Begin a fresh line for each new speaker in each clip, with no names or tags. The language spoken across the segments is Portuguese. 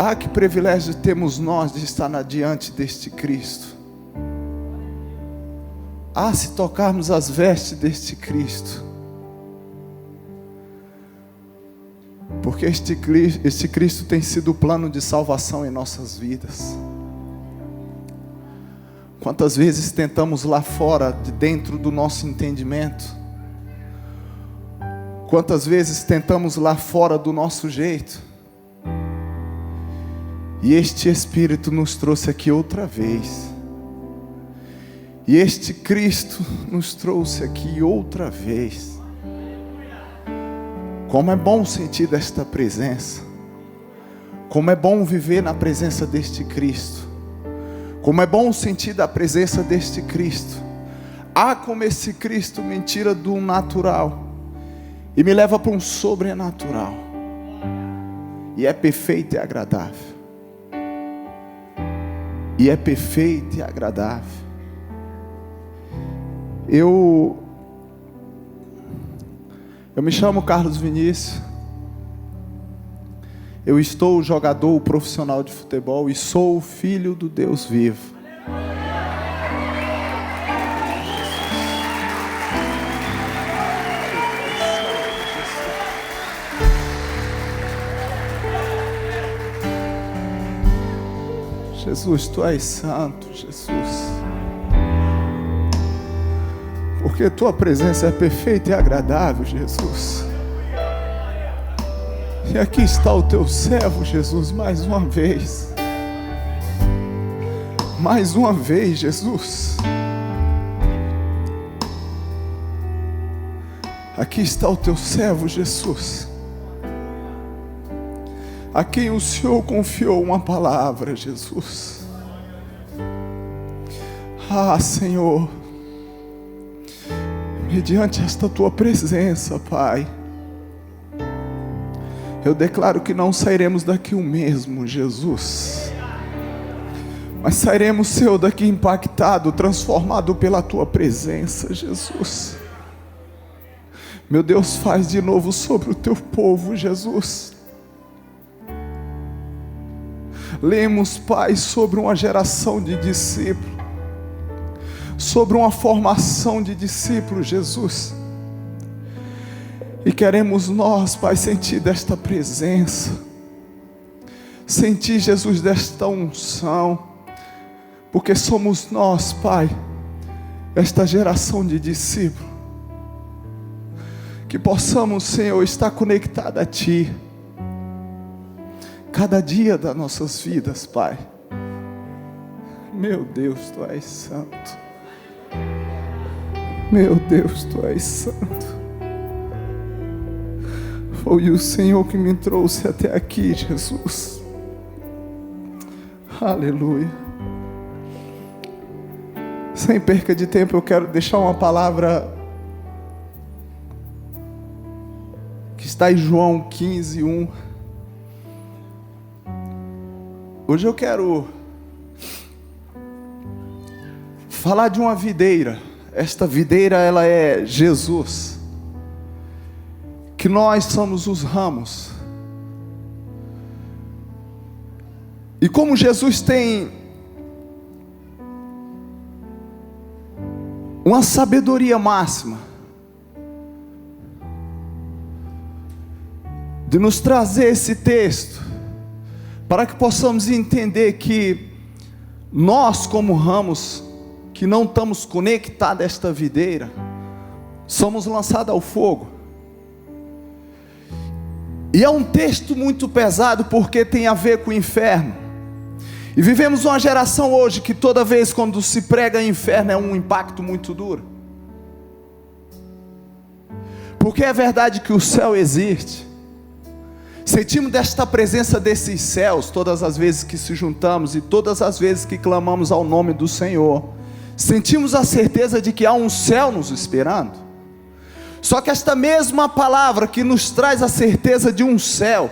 Ah, que privilégio temos nós de estar diante deste Cristo. Ah, se tocarmos as vestes deste Cristo. Porque este Cristo tem sido o plano de salvação em nossas vidas. Quantas vezes tentamos lá fora, de dentro do nosso entendimento? Quantas vezes tentamos lá fora do nosso jeito? E este Espírito nos trouxe aqui outra vez. E este Cristo nos trouxe aqui outra vez. Como é bom sentir desta presença. Como é bom viver na presença deste Cristo. Como é bom sentir da presença deste Cristo. Ah, como esse Cristo me tira do natural e me leva para um sobrenatural. E é perfeito e agradável. E é perfeito e agradável. Eu me chamo Carlos Vinícius. Eu estou jogador profissional de futebol e sou o filho do Deus vivo. Jesus, Tu és santo, Jesus. Porque Tua presença é perfeita e agradável, Jesus. E aqui está o Teu servo, Jesus, mais uma vez. Mais uma vez, Jesus. Aqui está o Teu servo, Jesus. A quem o Senhor confiou uma palavra, Jesus. Ah, Senhor, mediante esta Tua presença, Pai, eu declaro que não sairemos daqui o mesmo, Jesus. Mas sairemos, Senhor, daqui impactado, transformado pela Tua presença, Jesus. Meu Deus, faz de novo sobre o Teu povo, Jesus. Lemos, Pai, sobre uma geração de discípulos, sobre uma formação de discípulos, Jesus. E queremos nós, Pai, sentir desta presença, sentir, Jesus, desta unção, porque somos nós, Pai, esta geração de discípulos, que possamos, Senhor, estar conectado a Ti, cada dia das nossas vidas, Pai. Meu Deus, Tu és santo. Meu Deus, Tu és santo. Foi o Senhor que me trouxe até aqui, Jesus. Aleluia. Sem perca de tempo, eu quero deixar uma palavra que está em João 15:1. Hoje eu quero falar de uma videira. Esta videira, ela é Jesus. Que nós somos os ramos. E como Jesus tem uma sabedoria máxima de nos trazer esse texto, para que possamos entender que nós, como ramos, que não estamos conectados a esta videira, somos lançados ao fogo. E é um texto muito pesado, porque tem a ver com o inferno. E vivemos uma geração hoje que toda vez quando se prega inferno é um impacto muito duro. Porque é verdade que o céu existe. Sentimos desta presença desses céus todas as vezes que se juntamos e todas as vezes que clamamos ao nome do Senhor. Sentimos a certeza de que há um céu nos esperando. Só que esta mesma palavra que nos traz a certeza de um céu,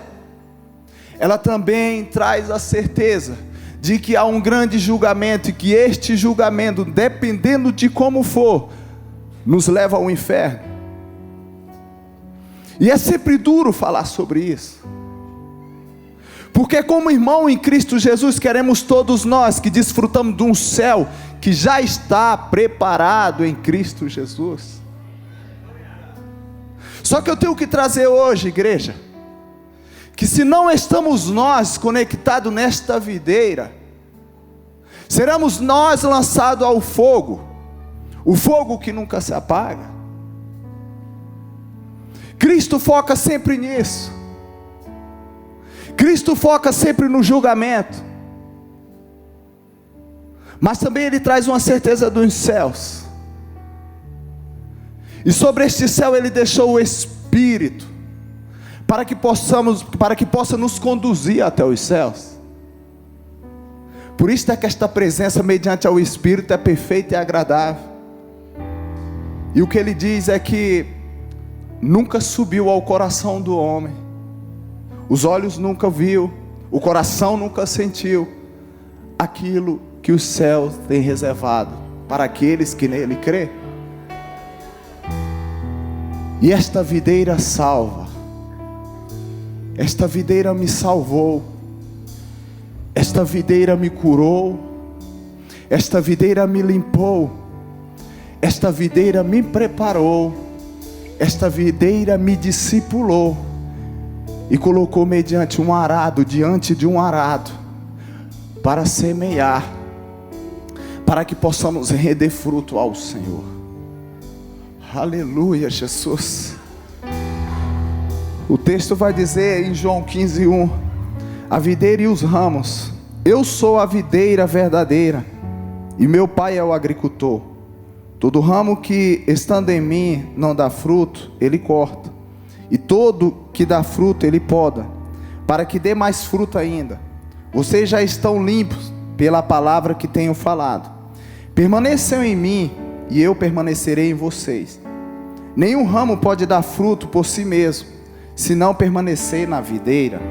ela também traz a certeza de que há um grande julgamento, e que este julgamento, dependendo de como for, nos leva ao inferno. E é sempre duro falar sobre isso, Porque como irmão em Cristo Jesus, queremos todos nós que desfrutamos de um céu que já está preparado em Cristo Jesus. Só que eu tenho que trazer hoje, igreja, que se não estamos nós conectados nesta videira, seremos nós lançados ao fogo, o fogo que nunca se apaga. Cristo foca sempre nisso. Cristo foca sempre no julgamento. Mas também Ele traz uma certeza dos céus. E sobre este céu Ele deixou o Espírito, para que possa nos conduzir até os céus. Por isso é que esta presença mediante ao Espírito é perfeita e agradável. E o que Ele diz é que nunca subiu ao coração do homem, os olhos nunca viu, o coração nunca sentiu aquilo que os céus têm reservado para aqueles que nele crê. E esta videira salva, esta videira me salvou, esta videira me curou, esta videira me limpou, esta videira me preparou, esta videira me discipulou e colocou diante de um arado, para semear, para que possamos render fruto ao Senhor. Aleluia, Jesus. O texto vai dizer em João 15:1: a videira e os ramos, eu sou a videira verdadeira, e meu pai é o agricultor. Todo ramo que estando em mim não dá fruto, ele corta, e todo que dá fruto ele poda, para que dê mais fruto ainda. Vocês já estão limpos pela palavra que tenho falado. Permaneçam em mim, e eu permanecerei em vocês. Nenhum ramo pode dar fruto por si mesmo, se não permanecer na videira.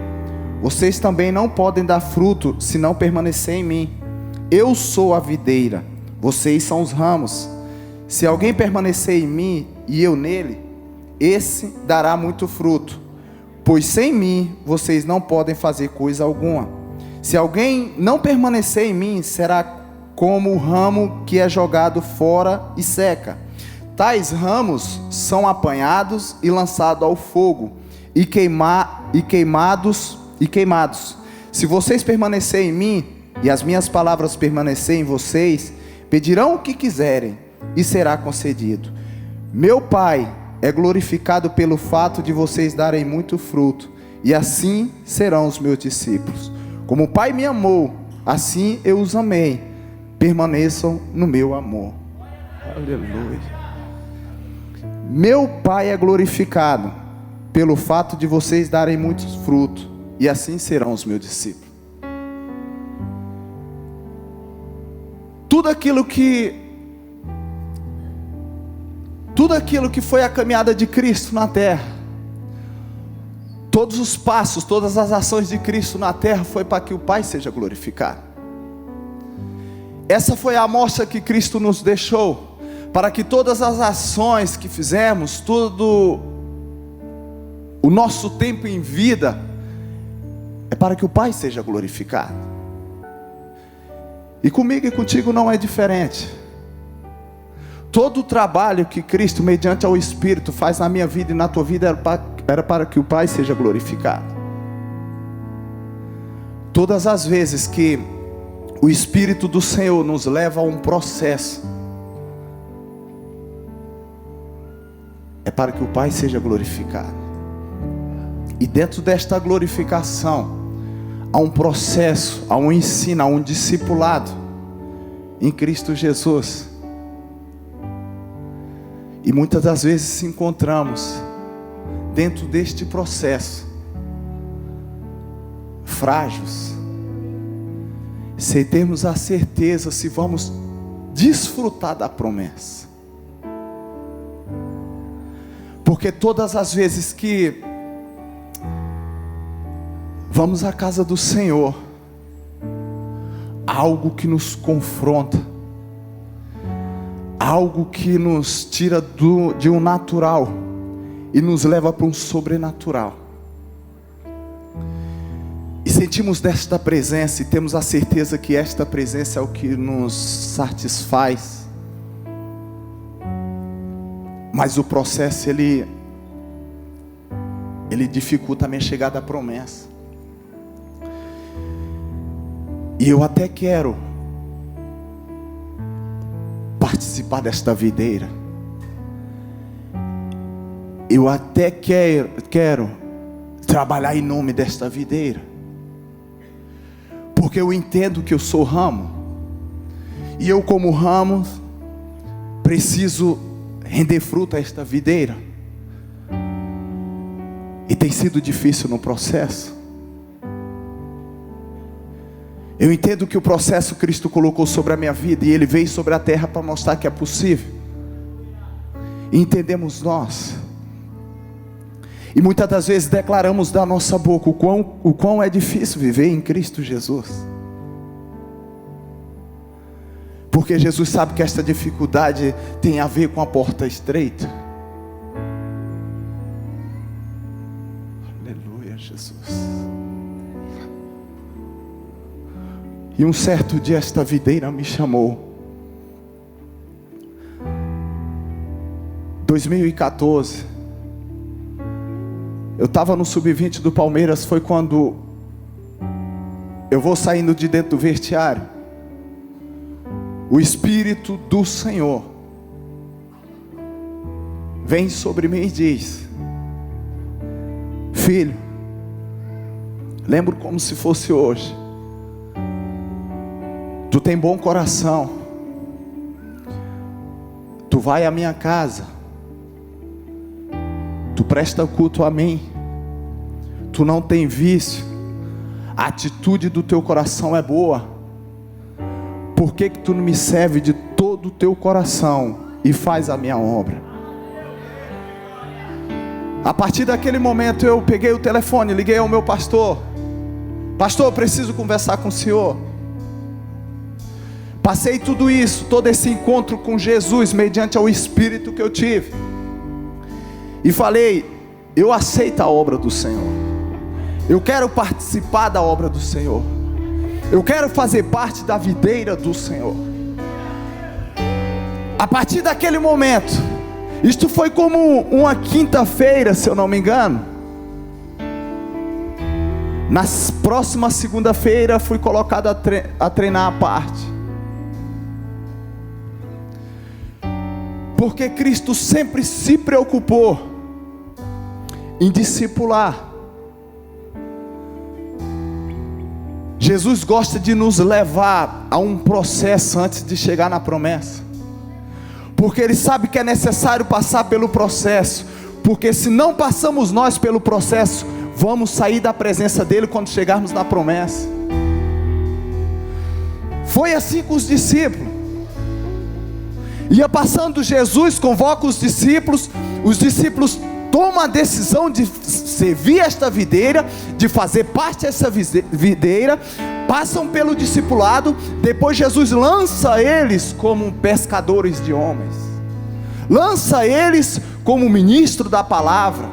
Vocês também não podem dar fruto, se não permanecer em mim. Eu sou a videira, vocês são os ramos. Se alguém permanecer em mim, e eu nele, esse dará muito fruto, pois sem mim, vocês não podem fazer coisa alguma. Se alguém não permanecer em mim, será como o ramo que é jogado fora e seca. Tais ramos são apanhados e lançados ao fogo, e queimados. Se vocês permanecerem em mim, e as minhas palavras permanecerem em vocês, pedirão o que quiserem, e será concedido. Meu Pai é glorificado pelo fato de vocês darem muito fruto, e assim serão os meus discípulos. Como o Pai me amou, assim eu os amei. Permaneçam no meu amor. Aleluia. Meu Pai é glorificado pelo fato de vocês darem muitos frutos, e assim serão os meus discípulos. Tudo aquilo que foi a caminhada de Cristo na terra, todos os passos, todas as ações de Cristo na terra, foi para que o Pai seja glorificado. Essa foi a amostra que Cristo nos deixou, para que todas as ações que fizemos, todo o nosso tempo em vida, é para que o Pai seja glorificado. E comigo e contigo não é diferente. Todo o trabalho que Cristo, mediante ao Espírito, faz na minha vida e na tua vida, era para que o Pai seja glorificado. Todas as vezes que o Espírito do Senhor nos leva a um processo, é para que o Pai seja glorificado. E dentro desta glorificação, há um processo, há um ensino, há um discipulado em Cristo Jesus. E muitas das vezes se encontramos dentro deste processo frágeis, sem termos a certeza se vamos desfrutar da promessa. Porque todas as vezes que vamos à casa do Senhor, algo que nos confronta, algo que nos tira de um natural e nos leva para um sobrenatural. E sentimos desta presença e temos a certeza que esta presença é o que nos satisfaz. Mas o processo ele dificulta a minha chegada à promessa. E eu até quero participar desta videira. Eu até quero trabalhar em nome desta videira, porque eu entendo que eu sou ramo, e eu como ramo preciso render fruto a esta videira. E tem sido difícil no processo. Eu entendo que o processo Cristo colocou sobre a minha vida, e Ele veio sobre a terra para mostrar que é possível. E entendemos nós. E muitas das vezes declaramos da nossa boca o quão é difícil viver em Cristo Jesus. Porque Jesus sabe que esta dificuldade tem a ver com a porta estreita. Aleluia, Jesus. E um certo dia esta videira me chamou. 2014. Eu estava no sub-20 do Palmeiras. Foi quando eu vou saindo de dentro do vestiário. O Espírito do Senhor vem sobre mim e diz: filho, lembro como se fosse hoje. Tu tem bom coração. Tu vai à minha casa. Tu presta culto a mim. Tu não tem vício. A atitude do teu coração é boa. Por que tu não me serve de todo o teu coração e faz a minha obra? A partir daquele momento eu peguei o telefone, liguei ao meu pastor. Pastor, eu preciso conversar com o senhor. Passei tudo isso, todo esse encontro com Jesus, mediante ao Espírito que eu tive. E falei: eu aceito a obra do Senhor. Eu quero participar da obra do Senhor. Eu quero fazer parte da videira do Senhor. A partir daquele momento, isto foi como uma quinta-feira, se eu não me engano. Na próxima segunda-feira fui colocado a treinar à parte. Porque Cristo sempre se preocupou em discipular. Jesus gosta de nos levar a um processo antes de chegar na promessa. Porque Ele sabe que é necessário passar pelo processo. Porque se não passamos nós pelo processo, vamos sair da presença dEle quando chegarmos na promessa. Foi assim com os discípulos. Ia passando Jesus, convoca os discípulos tomam a decisão de servir esta videira, de fazer parte dessa videira, passam pelo discipulado. Depois Jesus lança eles como pescadores de homens, lança eles como ministro da palavra,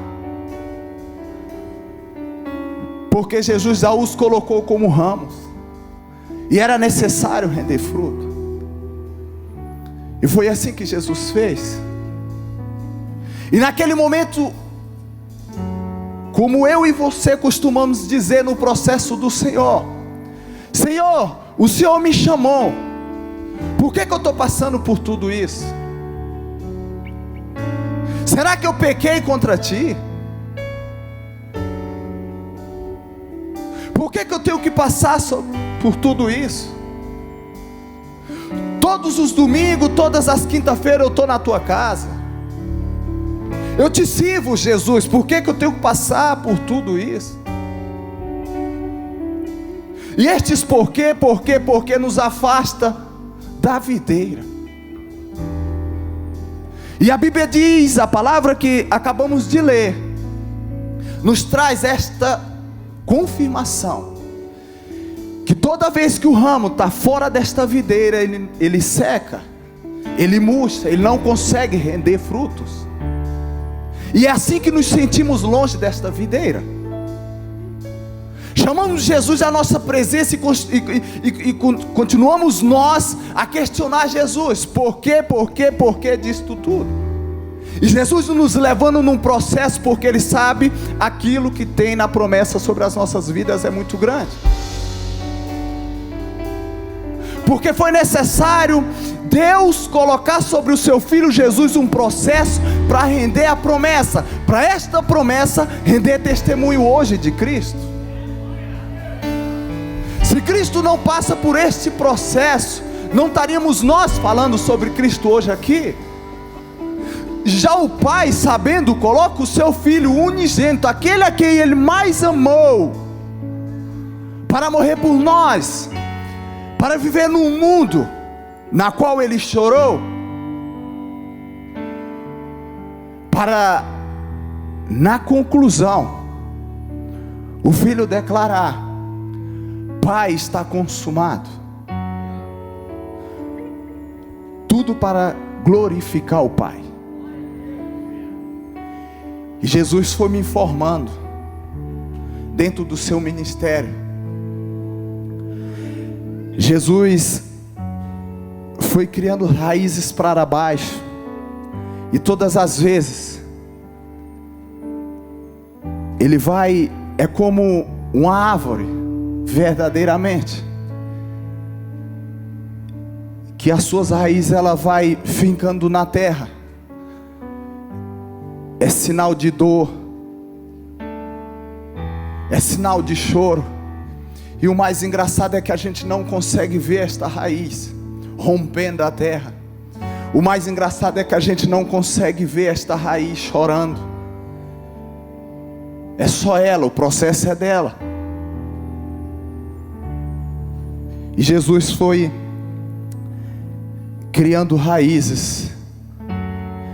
porque Jesus já os colocou como ramos, e era necessário render fruto. E foi assim que Jesus fez. E naquele momento, como eu e você costumamos dizer no processo do Senhor: Senhor, o Senhor me chamou. Por que eu estou passando por tudo isso? Será que eu pequei contra Ti? Por que eu tenho que passar por tudo isso? Todos os domingos, todas as quinta-feiras eu estou na Tua casa. Eu Te sirvo, Jesus. Por que eu tenho que passar por tudo isso? E estes porque nos afasta da videira. E a Bíblia diz, a palavra que acabamos de ler, nos traz esta confirmação, que toda vez que o ramo está fora desta videira, ele seca, ele murcha, ele não consegue render frutos. E é assim que nos sentimos longe desta videira. Chamamos Jesus à nossa presença e continuamos nós a questionar Jesus. Por quê disto tudo? E Jesus nos levando num processo, porque Ele sabe aquilo que tem na promessa sobre as nossas vidas é muito grande. Porque foi necessário Deus colocar sobre o seu Filho Jesus um processo para render a promessa, para esta promessa render testemunho hoje de Cristo. Se Cristo não passa por este processo, não estaríamos nós falando sobre Cristo hoje aqui. Já o Pai, sabendo, coloca o seu Filho unigênito, aquele a quem Ele mais amou, para morrer por nós, para viver num mundo na qual Ele chorou, para, na conclusão, o Filho declarar: Pai, está consumado. Tudo para glorificar o Pai. E Jesus foi me informando, dentro do seu ministério, Jesus foi criando raízes para baixo, e todas as vezes Ele vai, é como uma árvore, verdadeiramente, que as suas raízes ela vai fincando na terra. É sinal de dor, é sinal de choro. E o mais engraçado é que a gente não consegue ver esta raiz rompendo a terra. O mais engraçado é que a gente não consegue ver esta raiz chorando. É só ela, o processo é dela. E Jesus foi criando raízes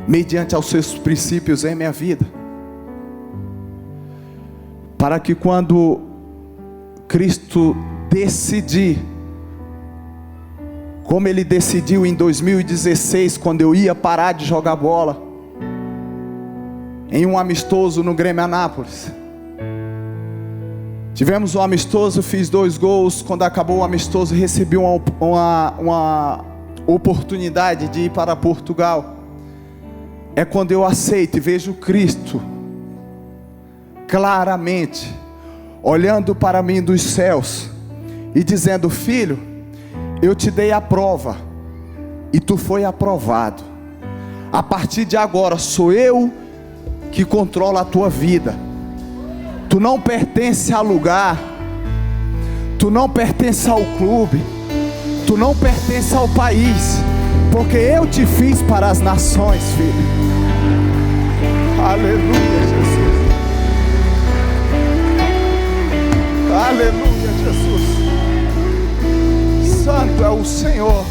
mediante aos seus princípios em minha vida, para que quando Cristo decidir, como Ele decidiu em 2016, quando eu ia parar de jogar bola, em um amistoso no Grêmio Anápolis. Tivemos um amistoso, fiz 2 gols. Quando acabou o amistoso, recebi uma oportunidade de ir para Portugal. É quando eu aceito e vejo Cristo claramente olhando para mim dos céus e dizendo: filho, eu te dei a prova e tu foi aprovado. A partir de agora sou eu que controlo a tua vida. Tu não pertence a lugar, tu não pertence ao clube, tu não pertence ao país, porque eu te fiz para as nações, filho. Aleluia, Jesus. Aleluia, Jesus. Santo é o Senhor.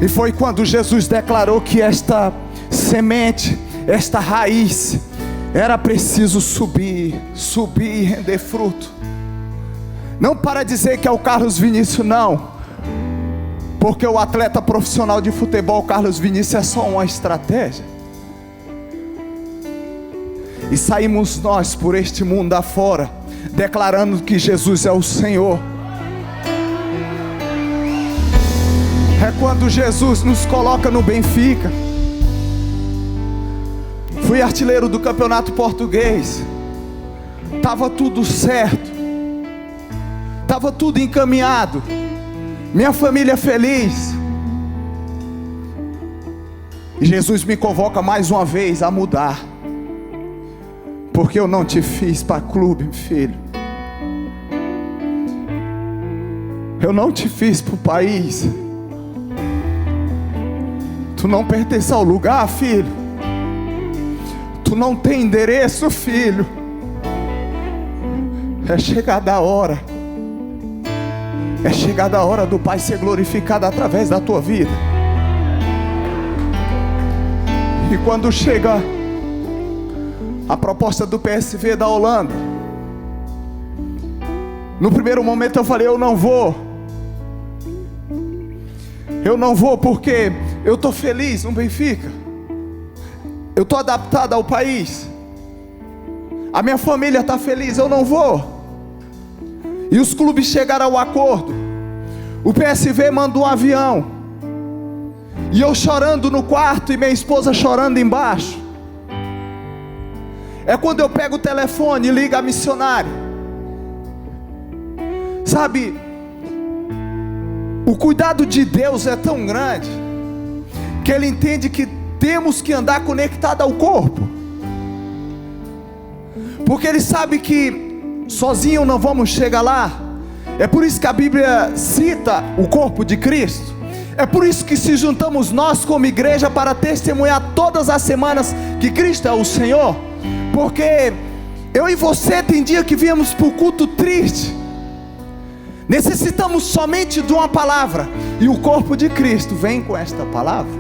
E foi quando Jesus declarou que esta semente, esta raiz, era preciso subir e render fruto. Não para dizer que é o Carlos Vinícius, não, porque o atleta profissional de futebol Carlos Vinícius é só uma estratégia. E saímos nós por este mundo afora, declarando que Jesus é o Senhor. É quando Jesus nos coloca no Benfica. Fui artilheiro do campeonato português. Estava tudo certo, estava tudo encaminhado, minha família feliz. E Jesus me convoca mais uma vez a mudar, porque eu não te fiz para clube, filho. Eu não te fiz para o país. Tu não pertence ao lugar, filho. Tu não tem endereço, filho. É chegada a hora. É chegada a hora do Pai ser glorificado através da tua vida. E quando chega a proposta do PSV da Holanda, no primeiro momento eu falei: eu não vou. Eu não vou porque eu estou feliz no Benfica. Eu estou adaptado ao país. A minha família está feliz, eu não vou. E os clubes chegaram ao acordo. O PSV mandou um avião. E eu chorando no quarto e minha esposa chorando embaixo. É quando eu pego o telefone e ligo a missionária. Sabe, o cuidado de Deus é tão grande que Ele entende que temos que andar conectado ao corpo. Porque Ele sabe que sozinho não vamos chegar lá. É por isso que a Bíblia cita o corpo de Cristo. É por isso que se juntamos nós como igreja para testemunhar todas as semanas que Cristo é o Senhor. Porque eu e você tem dia que viemos para o culto triste. Necessitamos somente de uma palavra. E o corpo de Cristo vem com esta palavra.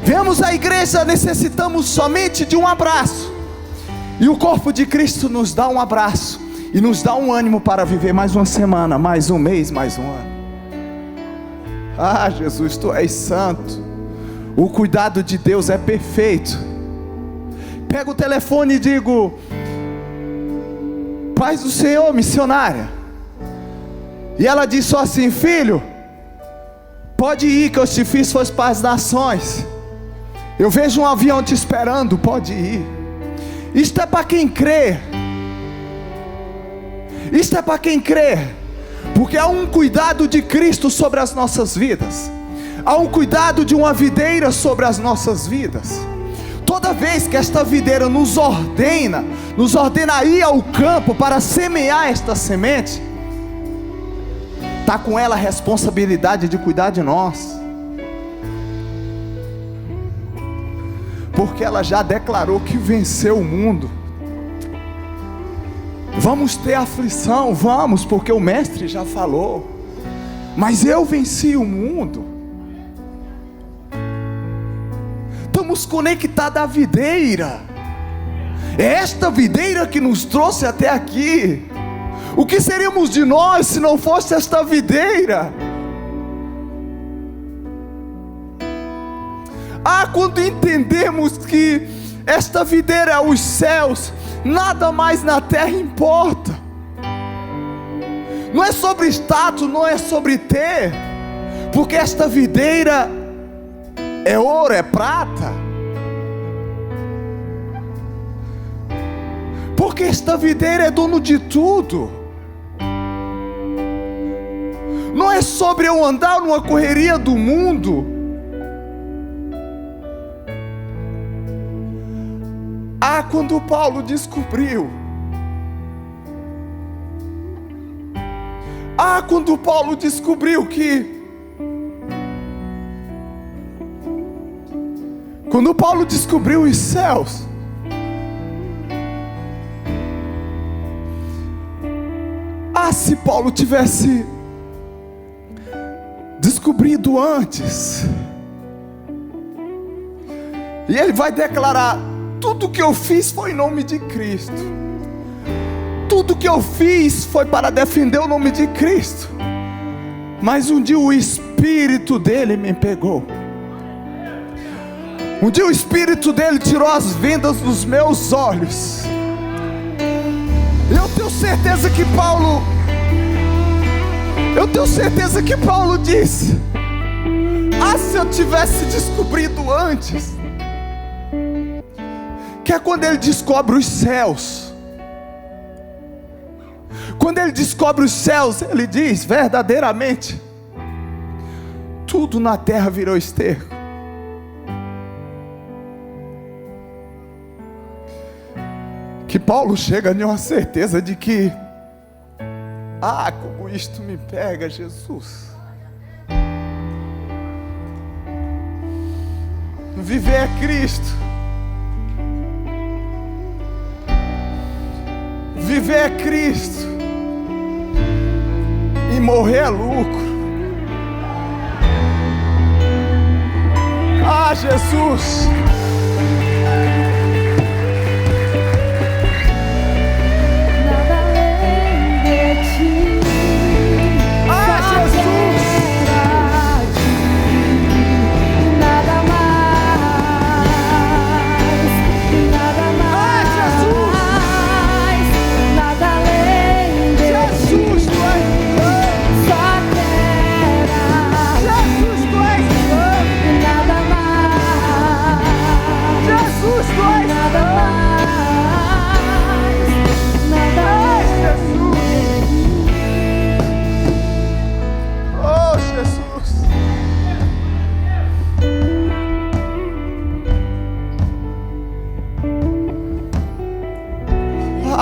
Viemos à igreja, necessitamos somente de um abraço. E o corpo de Cristo nos dá um abraço. E nos dá um ânimo para viver mais uma semana, mais um mês, mais um ano. Ah, Jesus, Tu és santo. O cuidado de Deus é perfeito. Pego o telefone e digo: paz do Senhor, missionária. E ela diz só assim: filho, pode ir que eu te fiz fosse para as nações. Eu vejo um avião te esperando, pode ir. Isto é para quem crê. Isto é para quem crê. Porque há um cuidado de Cristo sobre as nossas vidas. Há um cuidado de uma videira sobre as nossas vidas. Toda vez que esta videira nos ordena a ir ao campo para semear esta semente, está com ela a responsabilidade de cuidar de nós. Porque ela já declarou que venceu o mundo. Vamos ter aflição, vamos, porque o mestre já falou. Mas eu venci o mundo. Estamos conectados à videira. É esta videira que nos trouxe até aqui. O que seríamos de nós se não fosse esta videira? Quando entendemos que esta videira é os céus, nada mais na terra importa. Não é sobre status, não é sobre ter, porque esta videira é ouro, é prata. Porque esta videira é dono de tudo. Não é sobre eu andar numa correria do mundo. Quando Paulo descobriu. Quando Paulo descobriu que. Quando Paulo descobriu os céus. Se Paulo tivesse descobrido antes. E ele vai declarar: tudo que eu fiz foi em nome de Cristo. Tudo que eu fiz foi para defender o nome de Cristo. Mas um dia o Espírito dele me pegou. Um dia o Espírito dele tirou as vendas dos meus olhos. Eu tenho certeza que Paulo disse: se eu tivesse descobrido antes. Que é quando ele descobre os céus. Quando ele descobre os céus, ele diz: verdadeiramente, tudo na terra virou esterco. Que Paulo chega a uma certeza de que, como isto me pega, Jesus. Viver é Cristo. Viver é Cristo. E morrer é lucro. Jesus.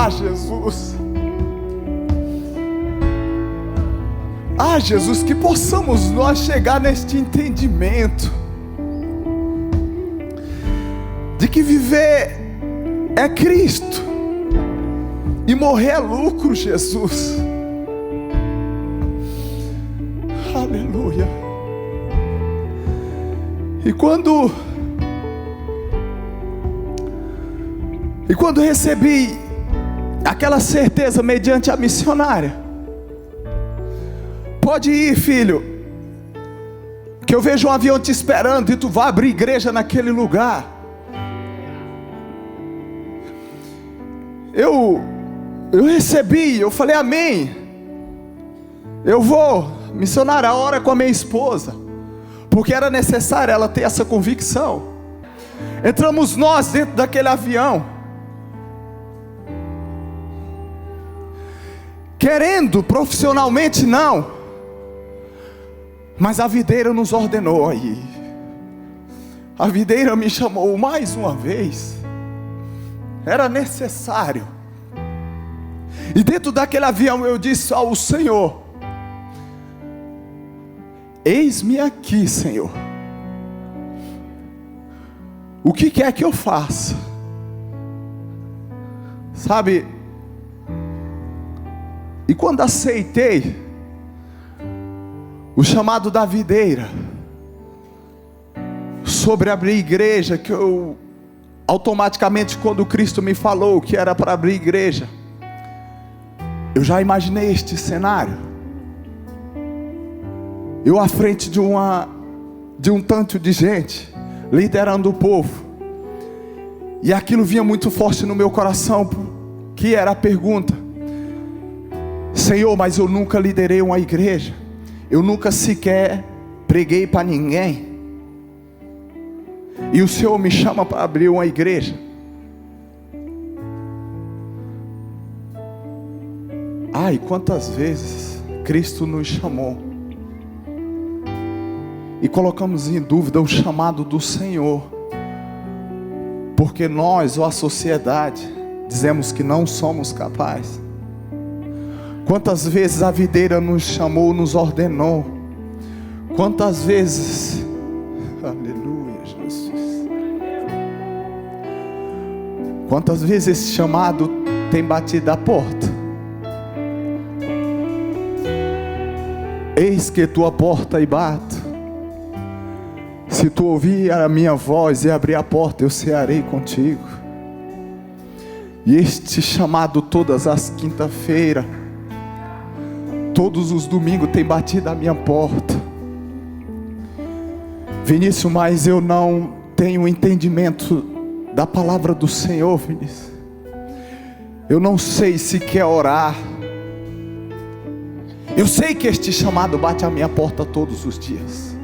Ah, Jesus. Ah, Jesus, que possamos nós chegar neste entendimento de que viver é Cristo e morrer é lucro, Jesus. Aleluia. E quando recebi aquela certeza mediante a missionária, pode ir, filho, que eu vejo um avião te esperando e tu vai abrir igreja naquele lugar. Eu recebi, eu falei amém. Eu vou, missionária, a hora com a minha esposa, porque era necessário ela ter essa convicção. Entramos nós dentro daquele avião, querendo profissionalmente não, mas a videira nos ordenou aí. A videira me chamou mais uma vez. Era necessário. E dentro daquele avião eu disse ao Senhor: eis-me aqui, Senhor. O que quer que eu faça? Sabe? E quando aceitei o chamado da videira sobre abrir igreja, que eu automaticamente, quando Cristo me falou que era para abrir igreja, eu já imaginei este cenário. Eu à frente de um tanto de gente, liderando o povo. E aquilo vinha muito forte no meu coração, que era a pergunta: Senhor, mas eu nunca liderei uma igreja. Eu nunca sequer preguei para ninguém. E o Senhor me chama para abrir uma igreja. Ai, quantas vezes Cristo nos chamou e colocamos em dúvida o chamado do Senhor, porque nós ou a sociedade dizemos que não somos capazes. Quantas vezes a videira nos chamou, nos ordenou. Quantas vezes, aleluia, Jesus. Quantas vezes esse chamado tem batido a porta. Eis que tua porta e bato. Se tu ouvir a minha voz e abrir a porta, eu cearei contigo. E este chamado todas as quinta-feiras, todos os domingos tem batido a minha porta. Vinícius, mas eu não tenho entendimento da palavra do Senhor, Vinícius. Eu não sei se quer orar. Eu sei que este chamado bate a minha porta todos os dias.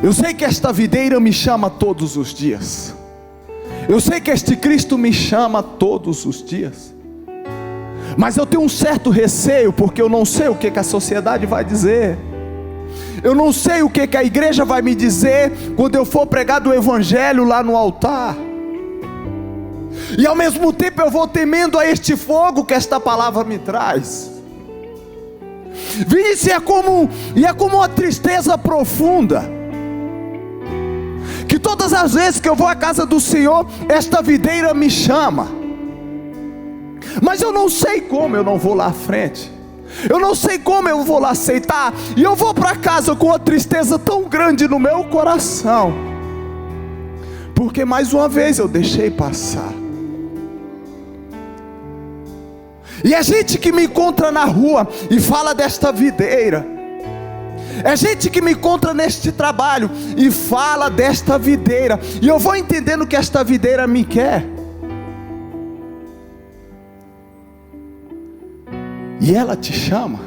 Eu sei que esta videira me chama todos os dias. Eu sei que este Cristo me chama todos os dias. Mas eu tenho um certo receio, porque eu não sei o que a sociedade vai dizer. Eu não sei o que a igreja vai me dizer quando eu for pregar do evangelho lá no altar. E ao mesmo tempo eu vou temendo a este fogo que esta palavra me traz. Vinícius, é como uma tristeza profunda, que todas as vezes que eu vou à casa do Senhor, esta videira me chama. Mas eu não sei como eu não vou lá à frente. Eu não sei como eu vou lá aceitar. E eu vou para casa com uma tristeza tão grande no meu coração, porque mais uma vez eu deixei passar. E é gente que me encontra na rua e fala desta videira. É gente que me encontra neste trabalho e fala desta videira. E eu vou entendendo que esta videira me quer. E ela te chama,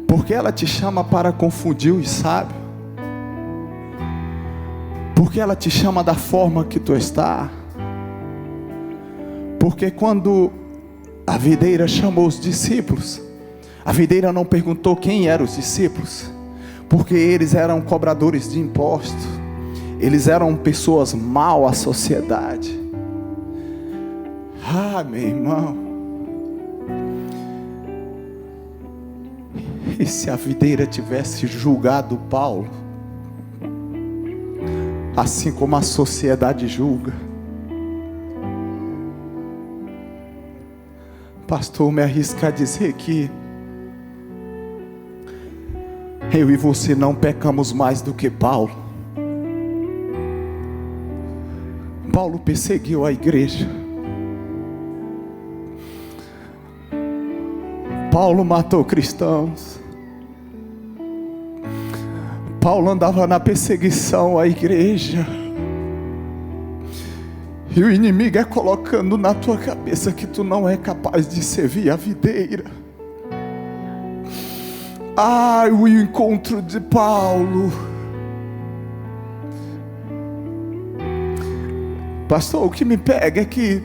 porque ela te chama para confundir os sábios, porque ela te chama da forma que tu está. Porque quando a videira chamou os discípulos, a videira não perguntou quem eram os discípulos, porque eles eram cobradores de impostos, eles eram pessoas mal à sociedade. Ah, meu irmão, e se a videira tivesse julgado Paulo, assim como a sociedade julga? Pastor, me arrisca a dizer que eu e você não pecamos mais do que Paulo. Paulo perseguiu a igreja. Paulo matou cristãos. Paulo andava na perseguição à igreja. E o inimigo é colocando na tua cabeça que tu não é capaz de servir a videira. Ah, o encontro de Paulo. Pastor, o que me pega é que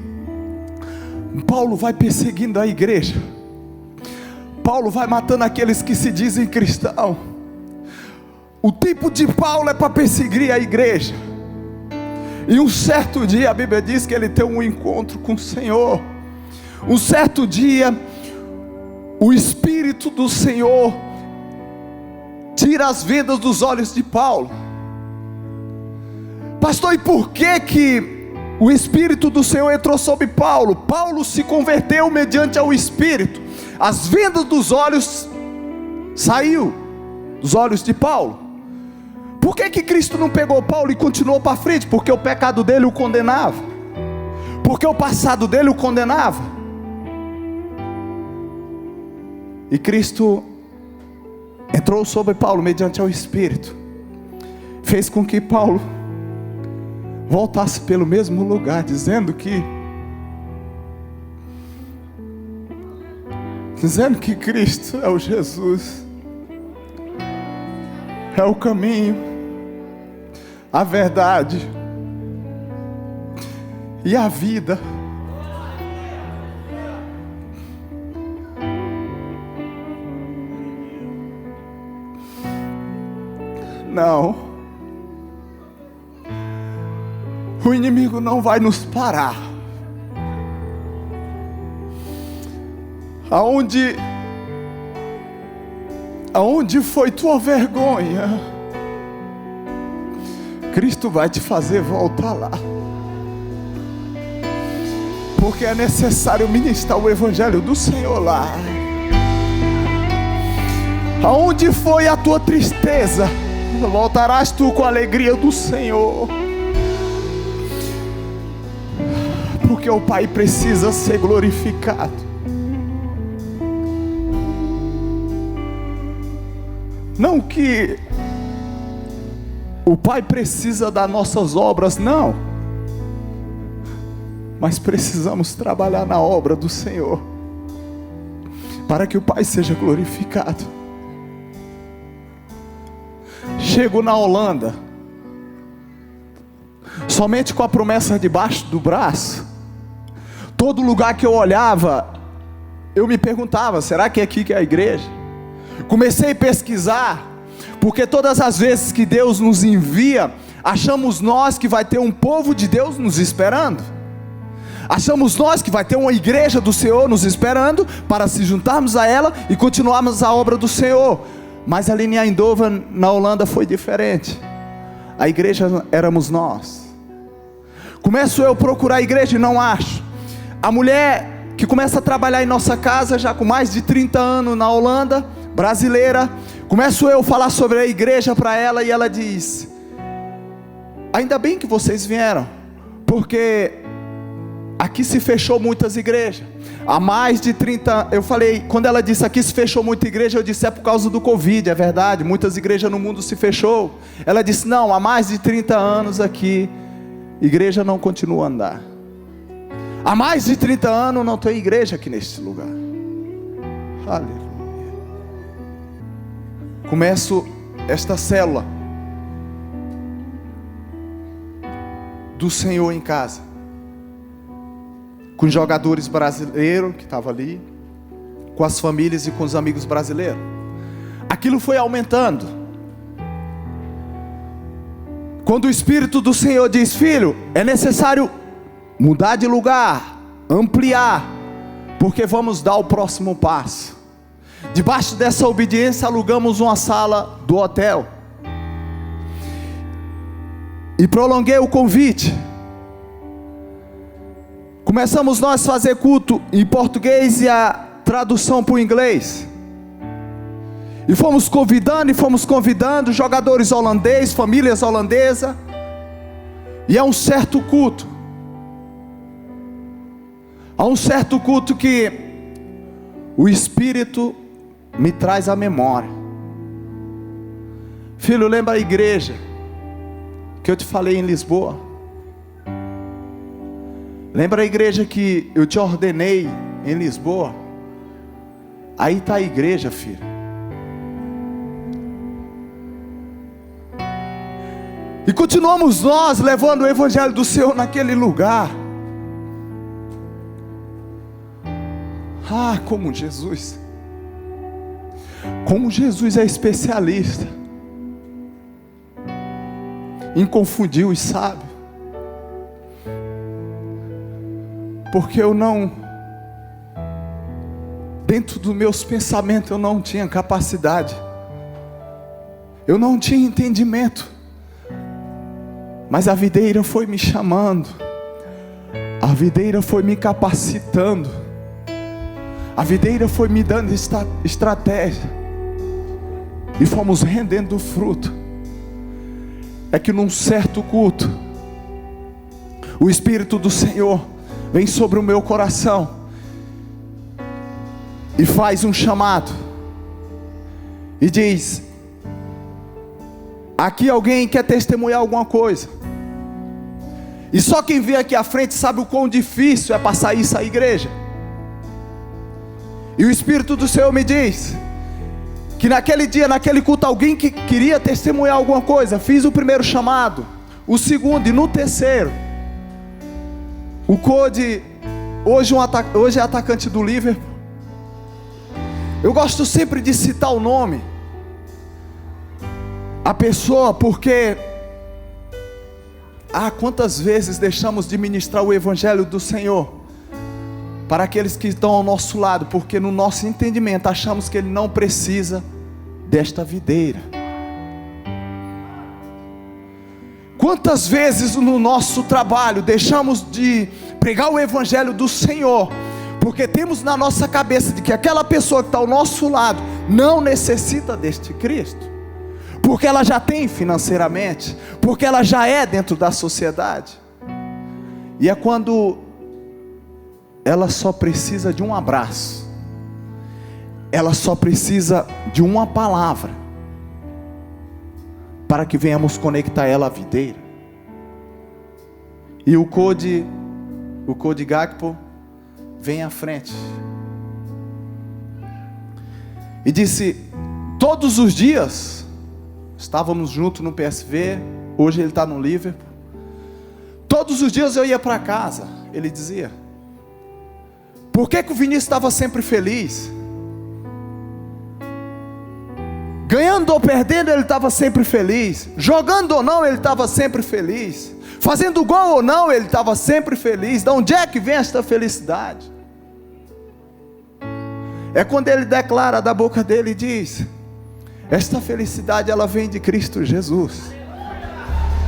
Paulo vai perseguindo a igreja. Paulo vai matando aqueles que se dizem cristãos. O tempo de Paulo é para perseguir a igreja. E um certo dia a Bíblia diz que ele tem um encontro com o Senhor. Um certo dia o Espírito do Senhor tira as vendas dos olhos de Paulo. Pastor, e por que o Espírito do Senhor entrou sobre Paulo? Paulo se converteu mediante ao Espírito. As vendas dos olhos saiu dos olhos de Paulo. Por que Cristo não pegou Paulo e continuou para frente? Porque o pecado dele o condenava. Porque o passado dele o condenava. E Cristo entrou sobre Paulo mediante ao Espírito. Fez com que Paulo voltasse pelo mesmo lugar, dizendo que Cristo é o Jesus, é o caminho, a verdade e a vida. Não, o inimigo não vai nos parar. Aonde foi tua vergonha, Cristo vai te fazer voltar lá. Porque é necessário ministrar o Evangelho do Senhor lá. Aonde foi a tua tristeza, voltarás tu com a alegria do Senhor. Porque o Pai precisa ser glorificado. Não que o Pai precisa das nossas obras, não. Mas precisamos trabalhar na obra do Senhor, para que o Pai seja glorificado. Chego na Holanda, somente com a promessa debaixo do braço. Todo lugar que eu olhava, eu me perguntava, será que é aqui que é a igreja? Comecei a pesquisar, porque todas as vezes que Deus nos envia, achamos nós que vai ter um povo de Deus nos esperando. Achamos nós que vai ter uma igreja do Senhor nos esperando, para se juntarmos a ela e continuarmos a obra do Senhor. Mas ali em Eindhoven, na Holanda, foi diferente. A igreja éramos nós. Começo eu a procurar a igreja e não acho. A mulher que começa a trabalhar em nossa casa, já com mais de 30 anos na Holanda, brasileira, começo eu a falar sobre a igreja para ela, e ela diz: ainda bem que vocês vieram, porque aqui se fechou muitas igrejas. Há mais de 30, eu falei, quando ela disse aqui se fechou muita igreja, eu disse, é por causa do Covid, é verdade, muitas igrejas no mundo se fechou. Ela disse, não, há mais de 30 anos aqui, igreja não continua a andar. Há mais de 30 anos não tem igreja aqui neste lugar. Aleluia. Começo esta célula do Senhor em casa, com jogadores brasileiros que estavam ali, com as famílias e com os amigos brasileiros. Aquilo foi aumentando. Quando o Espírito do Senhor diz, filho, é necessário mudar de lugar, ampliar, porque vamos dar o próximo passo. Debaixo dessa obediência, alugamos uma sala do hotel. E prolonguei o convite. Começamos nós a fazer culto em português e a tradução para o inglês. E fomos convidando jogadores holandeses, famílias holandesas. E há um certo culto. Há um certo culto que o Espírito me traz à memória. Filho, lembra a igreja que eu te falei em Lisboa? Lembra a igreja que eu te ordenei em Lisboa? Aí está a igreja, filho. E continuamos nós levando o Evangelho do Senhor naquele lugar. Ah, como Jesus é especialista em confundir os sábios. Porque dentro dos meus pensamentos eu não tinha capacidade, eu não tinha entendimento, mas a videira foi me chamando, a videira foi me capacitando, a videira foi me dando estratégia, e fomos rendendo fruto. É que num certo culto, o Espírito do Senhor vem sobre o meu coração e faz um chamado e diz: aqui alguém quer testemunhar alguma coisa, e só quem vem aqui à frente sabe o quão difícil é passar isso à igreja. E o Espírito do Senhor me diz que naquele dia, naquele culto, alguém que queria testemunhar alguma coisa. Fiz o primeiro chamado, o segundo, e no terceiro, o Code, hoje é atacante do Liverpool. Eu gosto sempre de citar o nome, a pessoa, porque quantas vezes deixamos de ministrar o Evangelho do Senhor para aqueles que estão ao nosso lado, porque no nosso entendimento achamos que ele não precisa desta videira. Quantas vezes no nosso trabalho deixamos de pregar o Evangelho do Senhor, porque temos na nossa cabeça de que aquela pessoa que está ao nosso lado não necessita deste Cristo, porque ela já tem financeiramente, porque ela já é dentro da sociedade. E é quando ela só precisa de um abraço, ela só precisa de uma palavra, para que venhamos conectar ela à videira. E o Code Gakpo vem à frente e disse: todos os dias, estávamos juntos no PSV, hoje ele está no Liverpool, todos os dias eu ia para casa. Ele dizia: por que o Vinícius estava sempre feliz? Ganhando ou perdendo, ele estava sempre feliz. Jogando ou não, ele estava sempre feliz. Fazendo gol ou não, ele estava sempre feliz. De onde é que vem esta felicidade? É quando ele declara da boca dele e diz: esta felicidade, ela vem de Cristo Jesus.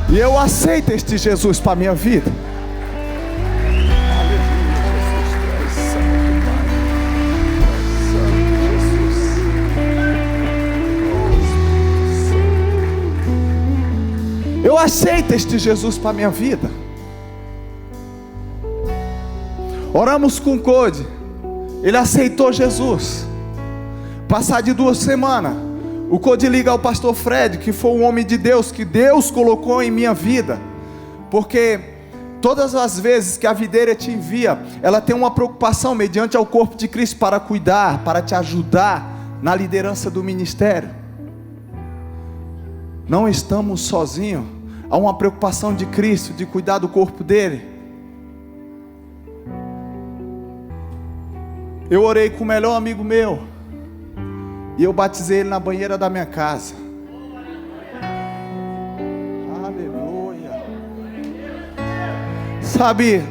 E eu aceito este Jesus para a minha vida. Eu aceito este Jesus para a minha vida. Oramos com o Code, ele aceitou Jesus. Passar de 2 semanas, o Code liga ao pastor Fred, que foi um homem de Deus, que Deus colocou em minha vida, porque todas as vezes que a videira te envia, ela tem uma preocupação mediante ao corpo de Cristo, para cuidar, para te ajudar na liderança do ministério. Não estamos sozinhos. Há uma preocupação de Cristo, de cuidar do corpo dele. Eu orei com o melhor amigo meu, e eu batizei ele na banheira da minha casa. Aleluia. Sabe,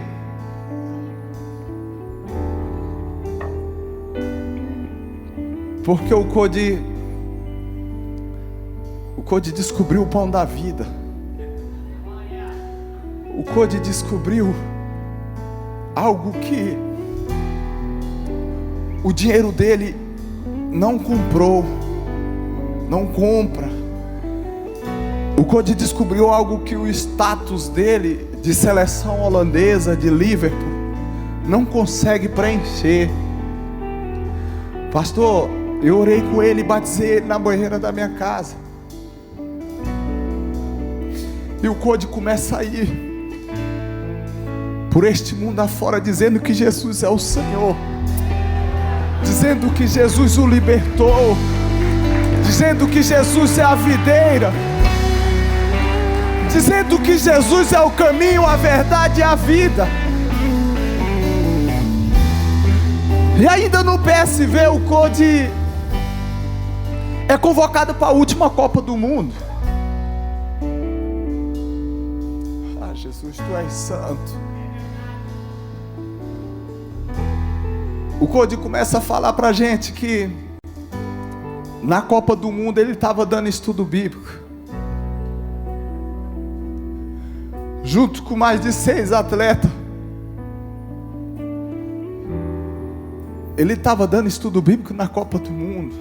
Porque o Code descobriu o pão da vida. O Code descobriu algo que o dinheiro dele não comprou, não compra. O Code descobriu algo que o status dele de seleção holandesa, de Liverpool, não consegue preencher. Pastor, eu orei com ele e batizei ele na banheira da minha casa. E o Code começa a ir por este mundo afora, dizendo que Jesus é o Senhor, dizendo que Jesus o libertou, dizendo que Jesus é a videira, dizendo que Jesus é o caminho, a verdade e a vida. E ainda no PSV o Code é convocado para a última Copa do Mundo. Ah, Jesus, tu és santo. O Code começa a falar para a gente que na Copa do Mundo ele estava dando estudo bíblico, junto com mais de 6 atletas. Ele estava dando estudo bíblico na Copa do Mundo,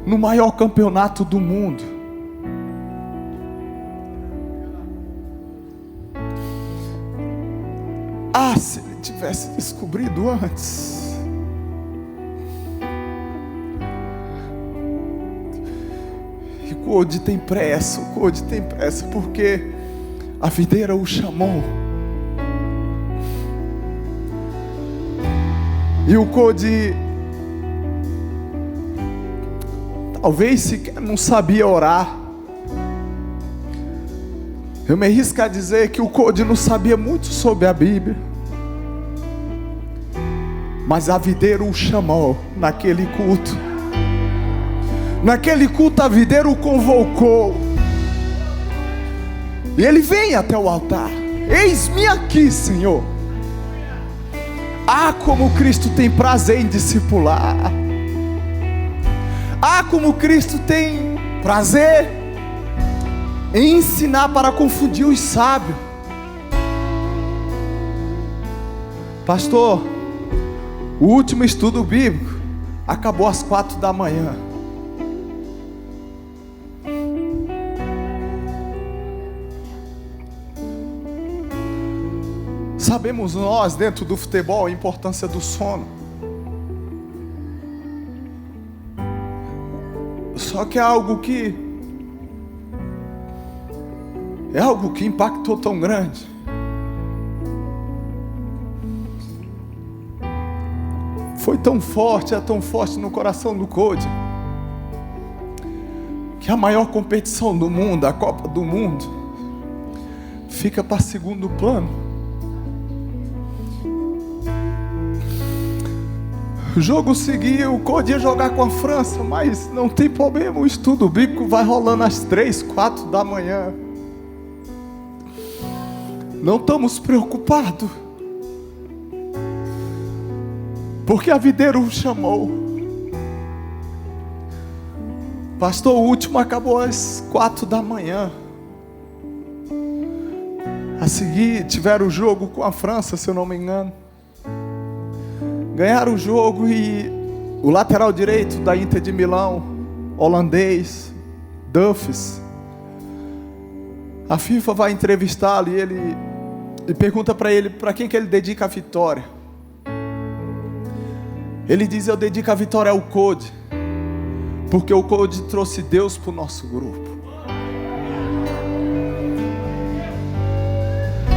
no maior campeonato do mundo. Ah, se ele tivesse descobrido antes. E o Code tem pressa, porque a videira o chamou. E o Code talvez sequer não sabia orar. Eu me arrisco a dizer que o Code não sabia muito sobre a Bíblia, mas a videira o chamou naquele culto. Naquele culto a videira o convocou. E ele vem até o altar. Eis-me aqui, Senhor. Ah, como Cristo tem prazer em discipular. Ah, como Cristo tem prazer em ensinar para confundir os sábios. Pastor, o último estudo bíblico acabou às 4 da manhã. Sabemos nós, dentro do futebol, a importância do sono. Só que é algo que impactou tão grande. Foi tão forte, é tão forte no coração do Code, que a maior competição do mundo, a Copa do Mundo, fica para segundo plano. O jogo seguia, o Code ia jogar com a França, mas não tem problema, o estudo bíblico vai rolando às 3, 4 da manhã. Não estamos preocupados, porque a videira o chamou. Pastor, o último acabou às 4 da manhã. A seguir tiveram o jogo com a França, se eu não me engano. Ganharam o jogo e o lateral direito da Inter de Milão, holandês, Duffes, a FIFA vai entrevistá-lo e ele pergunta para ele para quem que ele dedica a vitória. Ele diz: eu dedico a vitória ao Code, porque o Code trouxe Deus para o nosso grupo.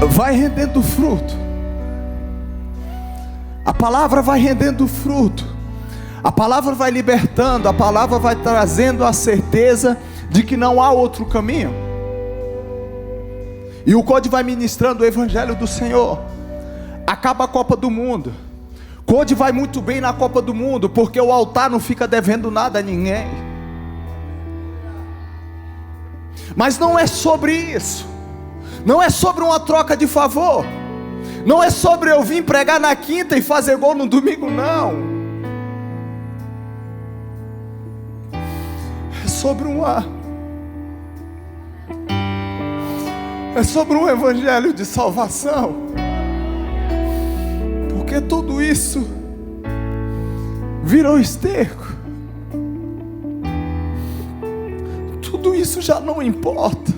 Vai rendendo fruto. A palavra vai rendendo fruto. A palavra vai libertando. A palavra vai trazendo a certeza de que não há outro caminho. E o Code vai ministrando o evangelho do Senhor. Acaba a Copa do Mundo. Code vai muito bem na Copa do Mundo, porque o altar não fica devendo nada a ninguém. Mas não é sobre isso. Não é sobre uma troca de favor. Não é sobre eu vir pregar na quinta e fazer gol no domingo, não. sobre um evangelho de salvação. Porque tudo isso virou esterco. Tudo isso já não importa.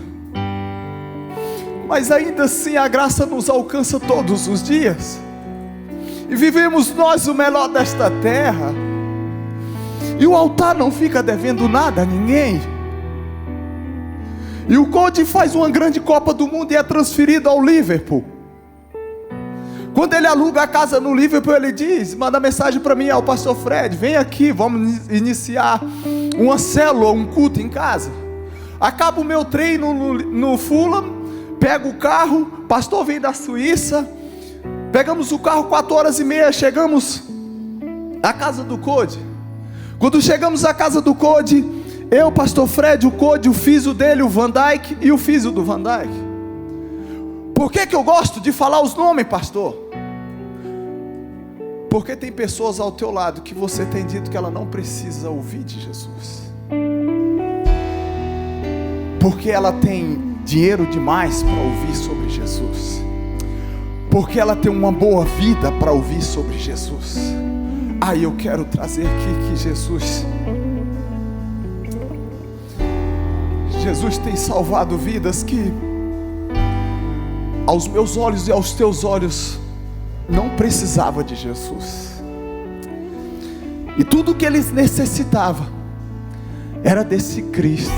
Mas ainda assim a graça nos alcança todos os dias. E vivemos nós o melhor desta terra. E o altar não fica devendo nada a ninguém. E o Cody faz uma grande Copa do Mundo e é transferido ao Liverpool. Quando ele aluga a casa no Liverpool, ele diz, manda mensagem para mim, ao pastor Fred, vem aqui, vamos iniciar uma célula, um culto em casa. Acaba o meu treino no Fulham, pego o carro, pastor vem da Suíça, pegamos o carro 4h30, chegamos à casa do Cody. Quando chegamos à casa do Cody, eu, pastor Fred, o Cody, o físio dele, o Van Dijk e o físio do Van Dijk. Por que eu gosto de falar os nomes, pastor? Porque tem pessoas ao teu lado que você tem dito que ela não precisa ouvir de Jesus. Porque ela tem dinheiro demais para ouvir sobre Jesus. Porque ela tem uma boa vida para ouvir sobre Jesus. Aí eu quero trazer aqui que Jesus tem salvado vidas que aos meus olhos e aos teus olhos não precisava de Jesus. E tudo que eles necessitavam era desse Cristo.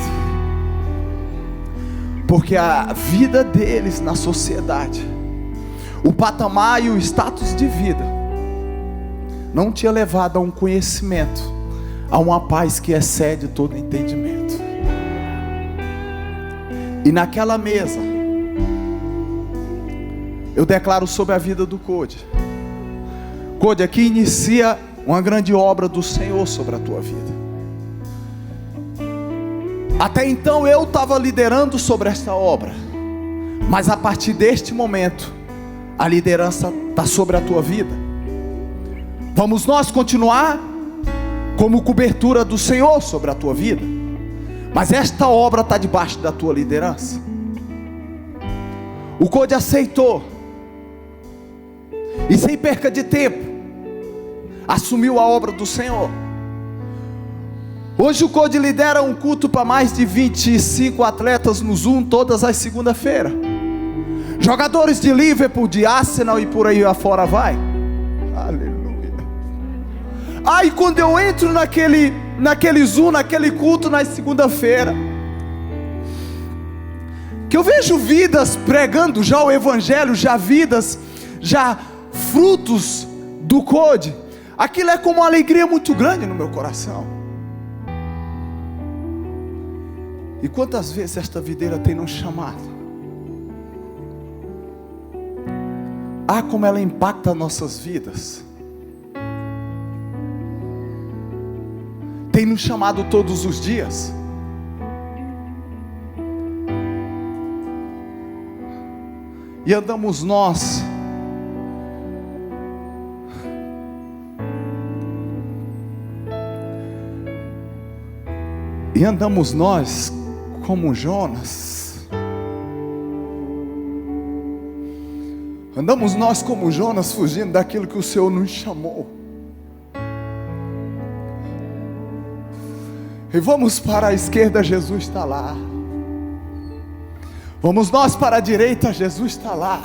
Porque a vida deles na sociedade, o patamar e o status de vida, não tinha levado a um conhecimento, a uma paz que excede todo entendimento. E naquela mesa, eu declaro sobre a vida do Cody. Cody, aqui inicia uma grande obra do Senhor sobre a tua vida. Até então eu estava liderando sobre esta obra, mas a partir deste momento, a liderança está sobre a tua vida. Vamos nós continuar como cobertura do Senhor sobre a tua vida, mas esta obra está debaixo da tua liderança. O Cody aceitou, e sem perca de tempo, assumiu a obra do Senhor. Hoje o Cody lidera um culto para mais de 25 atletas no Zoom, todas as segundas-feiras. Jogadores de Liverpool, de Arsenal e por aí afora vai. Aleluia. Aí quando eu entro naquele Zoom, naquele culto na segunda-feira, que eu vejo vidas pregando já o Evangelho, já vidas, já frutos do Cody, aquilo é como uma alegria muito grande no meu coração. E quantas vezes esta videira tem nos chamado? Como ela impacta nossas vidas. Tem nos chamado todos os dias. E andamos nós como Jonas. Andamos nós como Jonas, fugindo daquilo que o Senhor nos chamou. E vamos para a esquerda, Jesus está lá. Vamos nós para a direita, Jesus está lá.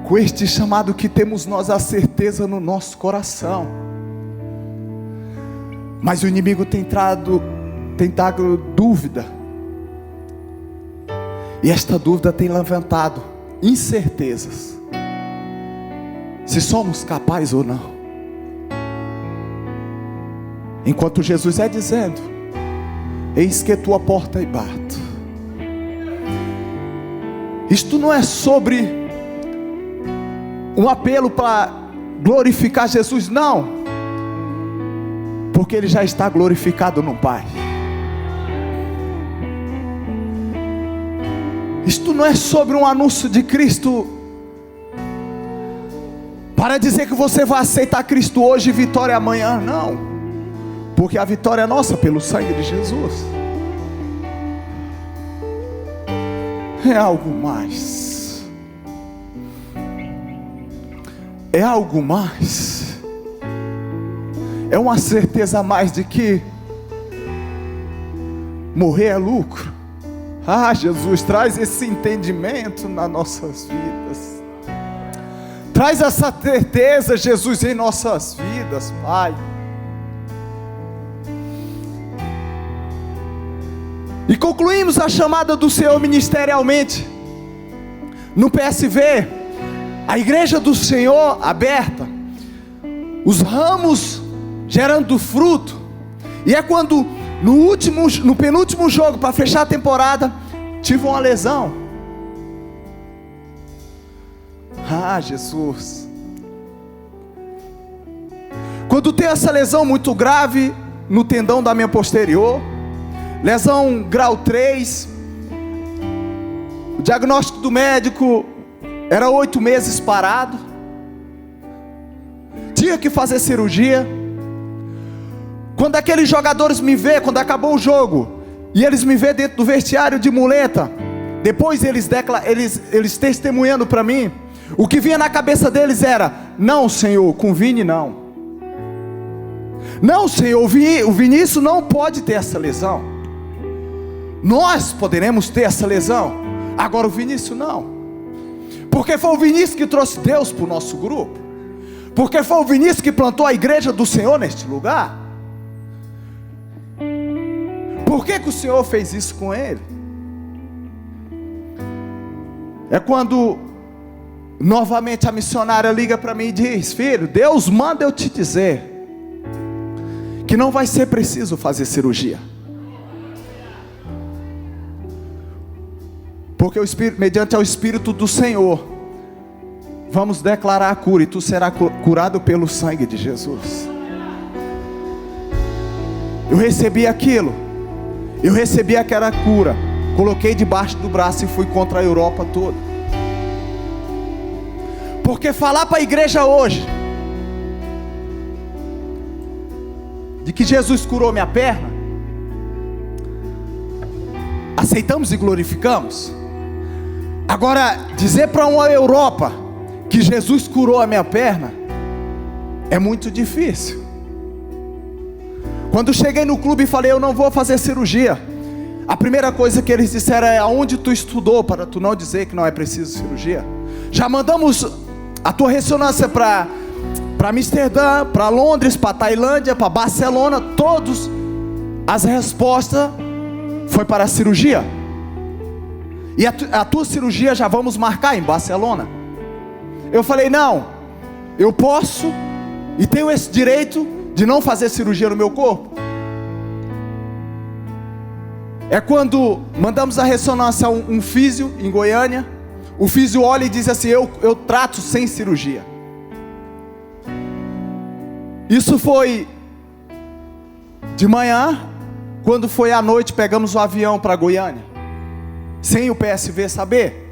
Com este chamado que temos nós a certeza no nosso coração. Mas o inimigo tem dado dúvida. E esta dúvida tem levantado incertezas, se somos capazes ou não. Enquanto Jesus é dizendo: eis que tua porta e bato. Isto não é sobre um apelo para glorificar Jesus, não, porque Ele já está glorificado no Pai. Isto não é sobre um anúncio de Cristo para dizer que você vai aceitar Cristo hoje e vitória amanhã, não. porque a vitória é nossa pelo sangue de Jesus. É algo mais. É algo mais. É uma certeza a mais de que morrer é lucro. Ah, Jesus, traz esse entendimento nas nossas vidas. Traz essa certeza, Jesus, em nossas vidas, Pai. E concluímos a chamada do Senhor ministerialmente. No PSV, a igreja do Senhor aberta, os ramos gerando fruto. E é quando no penúltimo jogo, para fechar a temporada, tive uma lesão. Ah, Jesus. Quando tem essa lesão muito grave no tendão da minha posterior, lesão grau 3, o diagnóstico do médico era 8 meses parado, tinha que fazer cirurgia. Quando aqueles jogadores me vê, quando acabou o jogo, e eles me vê dentro do vestiário de muleta, depois eles testemunhando para mim, o que vinha na cabeça deles era: não, Senhor, com Vini não. Não, Senhor, o Vinícius não pode ter essa lesão. Nós poderemos ter essa lesão, agora o Vinícius não. Porque foi o Vinícius que trouxe Deus para o nosso grupo. Porque foi o Vinícius que plantou a igreja do Senhor neste lugar. Por que o Senhor fez isso com ele? É quando novamente a missionária liga para mim e diz: filho, Deus manda eu te dizer que não vai ser preciso fazer cirurgia, porque mediante o Espírito do Senhor vamos declarar a cura, e tu serás curado pelo sangue de Jesus. Eu recebi aquilo, eu recebi aquela cura, coloquei debaixo do braço e fui contra a Europa toda. Porque falar para a igreja hoje de que Jesus curou minha perna, aceitamos e glorificamos. Agora, dizer para uma Europa que Jesus curou a minha perna é muito difícil. Quando cheguei no clube e falei: eu não vou fazer cirurgia, a primeira coisa que eles disseram é: aonde tu estudou para tu não dizer que não é preciso cirurgia? Já mandamos a tua ressonância para Amsterdã, para Londres, para Tailândia, para Barcelona. Todas as respostas foi para a cirurgia. E a tua cirurgia já vamos marcar em Barcelona. Eu falei: não, eu posso e tenho esse direito de não fazer cirurgia no meu corpo. É quando mandamos a ressonância a um físio em Goiânia. O físio olha e diz assim: eu trato sem cirurgia. Isso foi de manhã. Quando foi à noite, pegamos o avião para Goiânia, sem o PSV saber.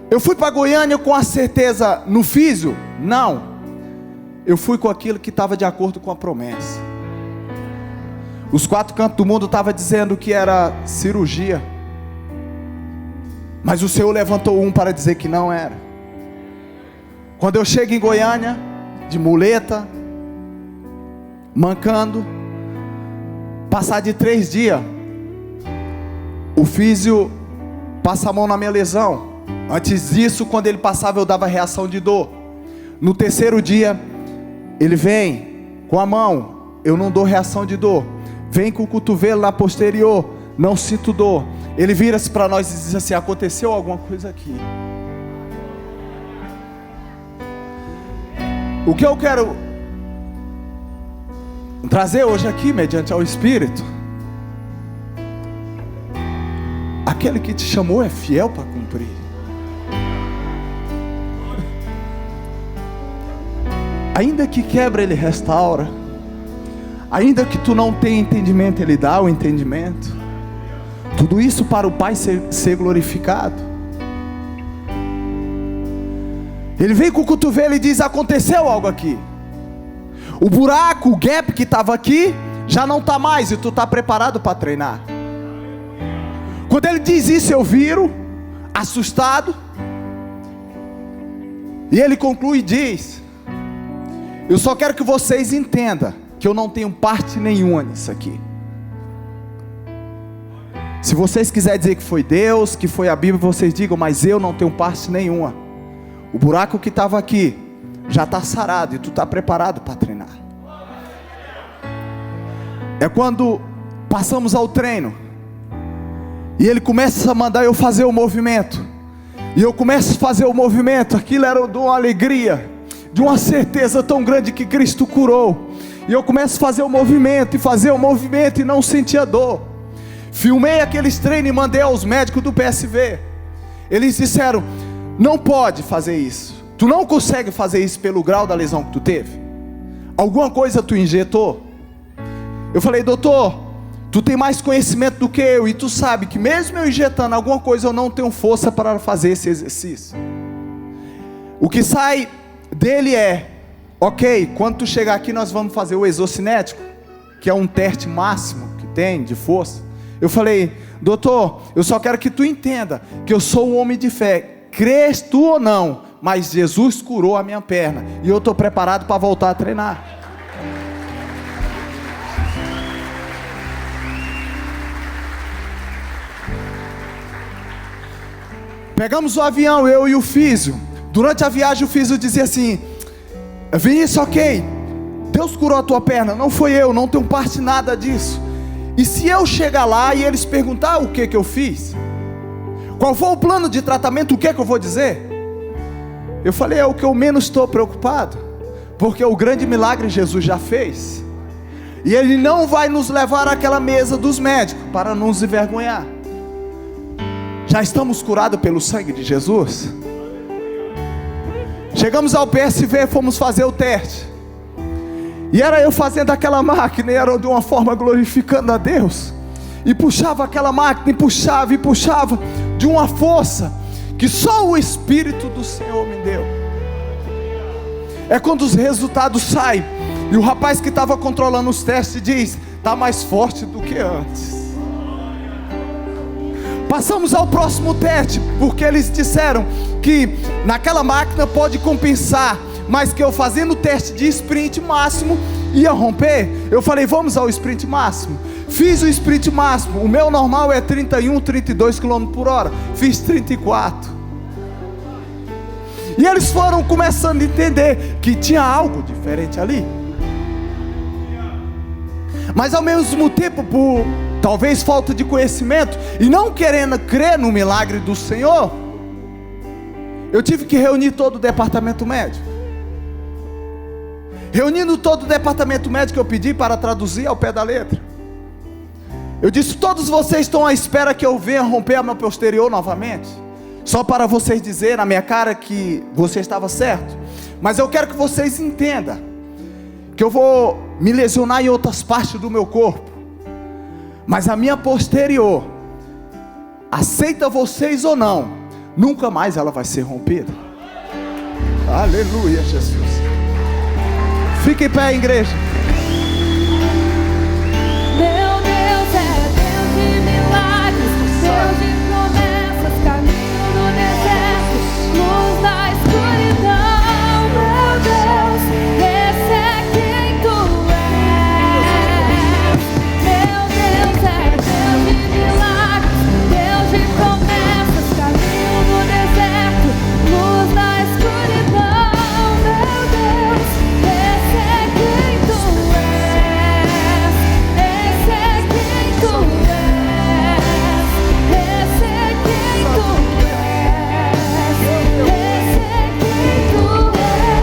Eu fui para Goiânia com a certeza no físio? Não. Eu fui com aquilo que estava de acordo com a promessa. Os 4 cantos do mundo estavam dizendo que era cirurgia, mas o Senhor levantou um para dizer que não era. Quando eu chego em Goiânia, de muleta, mancando, passar de 3 dias, o físio passa a mão na minha lesão. Antes disso, quando ele passava, eu dava reação de dor. No 3º dia, ele vem com a mão, eu não dou reação de dor. Vem com o cotovelo na posterior, não sinto dor. Ele vira-se para nós e diz assim: aconteceu alguma coisa aqui. O que eu quero trazer hoje aqui, mediante ao Espírito: aquele que te chamou é fiel para cumprir. Ainda que quebra, Ele restaura. Ainda que tu não tenha entendimento, Ele dá o entendimento. Tudo isso para o Pai ser glorificado. Ele vem com o cotovelo e diz: aconteceu algo aqui. O buraco, o gap que estava aqui, já não está mais, e tu está preparado para treinar. Quando ele diz isso, eu viro, assustado, e ele conclui e diz: eu só quero que vocês entendam que eu não tenho parte nenhuma nisso aqui. Se vocês quiserem dizer que foi Deus, que foi a Bíblia, vocês digam, mas eu não tenho parte nenhuma. O buraco que estava aqui já está sarado e tu está preparado para treinar. É quando passamos ao treino e ele começa a mandar eu fazer o movimento, e eu começo a fazer o movimento. Aquilo era de uma alegria, de uma certeza tão grande que Cristo curou. E eu começo a fazer o movimento, e fazer o movimento, e não sentia dor. Filmei aqueles treinos e mandei aos médicos do PSV. Eles disseram: não pode fazer isso, tu não consegue fazer isso pelo grau da lesão que tu teve. Alguma coisa tu injetou? Eu falei: doutor, tu tem mais conhecimento do que eu, e tu sabe que mesmo eu injetando alguma coisa, eu não tenho força para fazer esse exercício. O que sai dele é: ok, quando tu chegar aqui nós vamos fazer o exocinético, que é um teste máximo que tem de força. Eu falei: doutor, eu só quero que tu entenda que eu sou um homem de fé, crês tu ou não, mas Jesus curou a minha perna, e eu estou preparado para voltar a treinar. Pegamos o avião, eu e o físio. Durante a viagem o físio dizia assim: Vinícius, ok, Deus curou a tua perna, não foi eu, não tenho parte nada disso. E se eu chegar lá e eles perguntar o que eu fiz, qual foi o plano de tratamento, o que eu vou dizer? Eu falei: é o que eu menos estou preocupado, porque o grande milagre Jesus já fez, e Ele não vai nos levar àquela mesa dos médicos para nos envergonhar. Já estamos curados pelo sangue de Jesus. Chegamos ao PSV, fomos fazer o teste, e era eu fazendo aquela máquina, e era de uma forma glorificando a Deus, e puxava aquela máquina, e puxava, de uma força que só o Espírito do Senhor me deu. É quando os resultados saem, e o rapaz que estava controlando os testes diz: está mais forte do que antes. Passamos ao próximo teste, porque eles disseram que naquela máquina pode compensar, mas que eu fazendo o teste de sprint máximo ia romper. Eu falei: vamos ao sprint máximo. Fiz o sprint máximo, o meu normal é 31, 32 km por hora, fiz 34. E eles foram começando a entender que tinha algo diferente ali. Mas ao mesmo tempo, por talvez falta de conhecimento e não querendo crer no milagre do Senhor, eu tive que reunir todo o departamento médico. Reunindo todo o departamento médico, eu pedi para traduzir ao pé da letra. Eu disse: todos vocês estão à espera que eu venha romper a minha posterior novamente, só para vocês dizerem na minha cara que você estava certo. Mas eu quero que vocês entendam que eu vou me lesionar em outras partes do meu corpo, mas a minha posterior, aceita vocês ou não, nunca mais ela vai ser rompida. Aleluia, Jesus. Fique em pé, igreja.
Meu Deus é Deus de milagres, Deus de promessas, caminho no deserto, luz da escuridão. Meu Deus, esse é quem tu és. Meu Deus é Deus de milagres, Deus de promessas, caminho no deserto, luz da escuridão. Meu Deus, esse é quem tu és. Esse é quem tu és. Esse é quem tu és. Esse é quem tu és.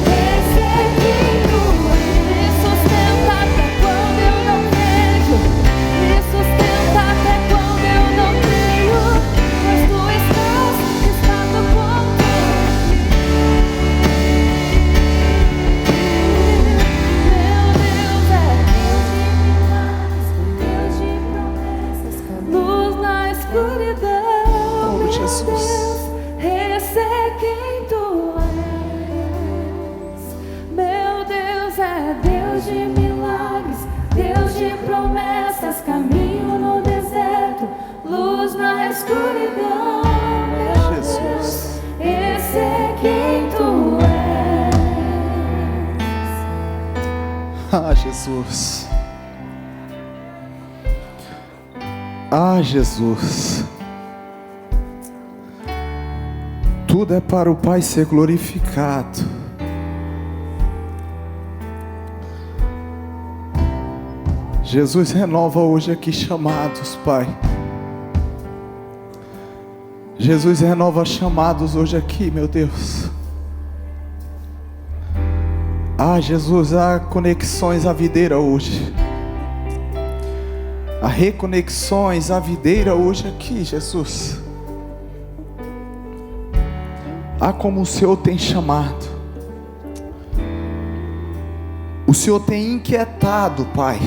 Esse é quem tu és. Me sustenta até quando eu não vejo. Me sustenta até quando eu não tenho. Pois tu está no controle. Meu Deus é Deus de milagres, Deus de promessas, luz na escuridão.
Oh, Jesus.
Meu Deus, esse é quem tu és. Meu Deus. Deus de milagres, Deus de promessas, caminho no deserto, luz na escuridão. Meu
Jesus.
Deus, esse é quem tu és.
Ah, Jesus. Ah, Jesus. Tudo é para o Pai ser glorificado. Jesus, renova hoje aqui chamados, Pai. Jesus, renova chamados hoje aqui, meu Deus. Ah, Jesus, há conexões à videira hoje. Há reconexões à videira hoje aqui, Jesus. Ah, como o Senhor tem chamado. O Senhor tem inquietado, Pai,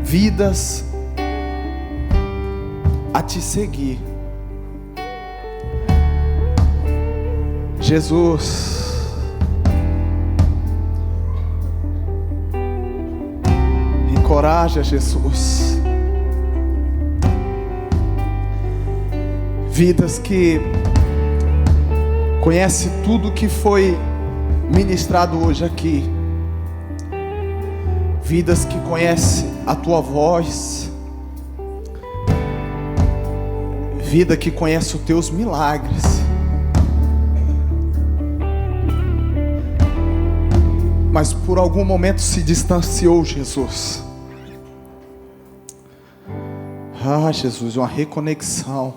vidas a te seguir. Jesus, encoraja, Jesus, vidas que conhece tudo que foi ministrado hoje aqui, vidas que conhecem a tua voz, vida que conhece os teus milagres, mas por algum momento se distanciou, Jesus. Ah, Jesus, uma reconexão.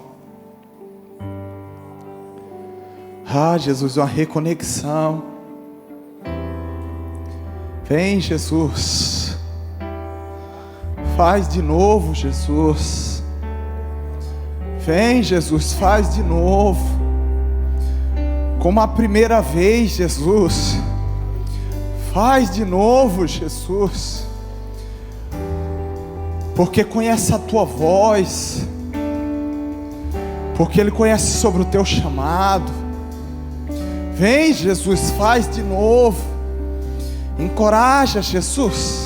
Ah, Jesus, uma reconexão. Vem, Jesus. Faz de novo, Jesus. Vem, Jesus, faz de novo. Como a primeira vez, Jesus. Faz de novo, Jesus. Porque conhece a tua voz. Porque Ele conhece sobre o teu chamado. Vem, Jesus, faz de novo. Encoraja, Jesus.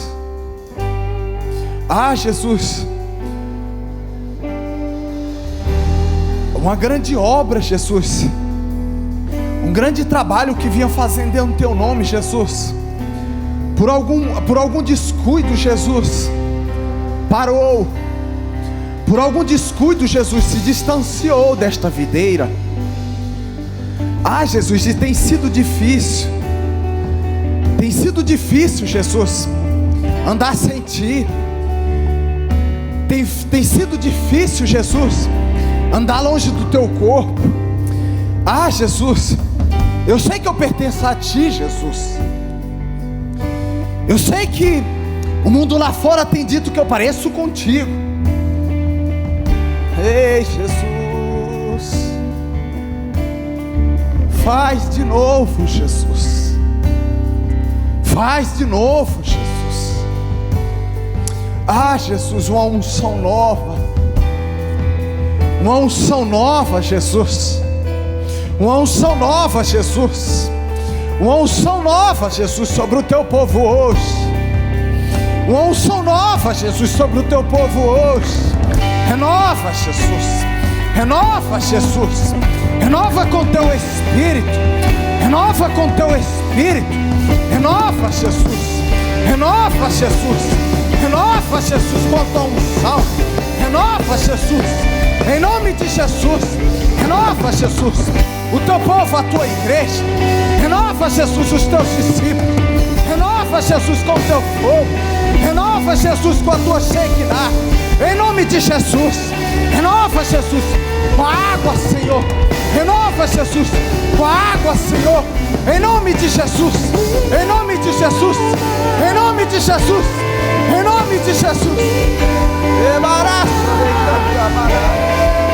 Ah, Jesus, uma grande obra, Jesus, um grande trabalho que vinha fazendo em teu nome, Jesus, por algum descuido, Jesus, parou. Por algum descuido, Jesus, se distanciou desta videira. Ah, Jesus, e tem sido difícil. Tem sido difícil, Jesus, andar sem Ti. Tem sido difícil, Jesus, andar longe do Teu corpo. Ah, Jesus, eu sei que eu pertenço a Ti, Jesus. Eu sei que o mundo lá fora tem dito que eu pareço contigo. Ei, Jesus, faz de novo, Jesus. Faz de novo, Jesus. Ah, Jesus, uma unção nova. Uma unção nova, Jesus. Uma unção nova, Jesus. Uma unção nova, Jesus, sobre o teu povo hoje. Uma unção nova, Jesus, sobre o teu povo hoje. Renova, Jesus. Renova, Jesus. Renova com teu Espírito. Renova com teu Espírito. Renova, Jesus. Renova, Jesus. Renova, Jesus, com a tua unção. Renova, Jesus. Em nome de Jesus. Renova, Jesus, o teu povo, a tua igreja. Renova, Jesus, os teus discípulos. Renova, Jesus, com o teu fogo. Renova, Jesus, com a tua Shekinah. Em nome de Jesus. Renova, Jesus, com a água, Senhor. Renova, Jesus, com a água, Senhor. Em nome de Jesus. Em nome de Jesus. Em nome de Jesus. Em nome de Jesus.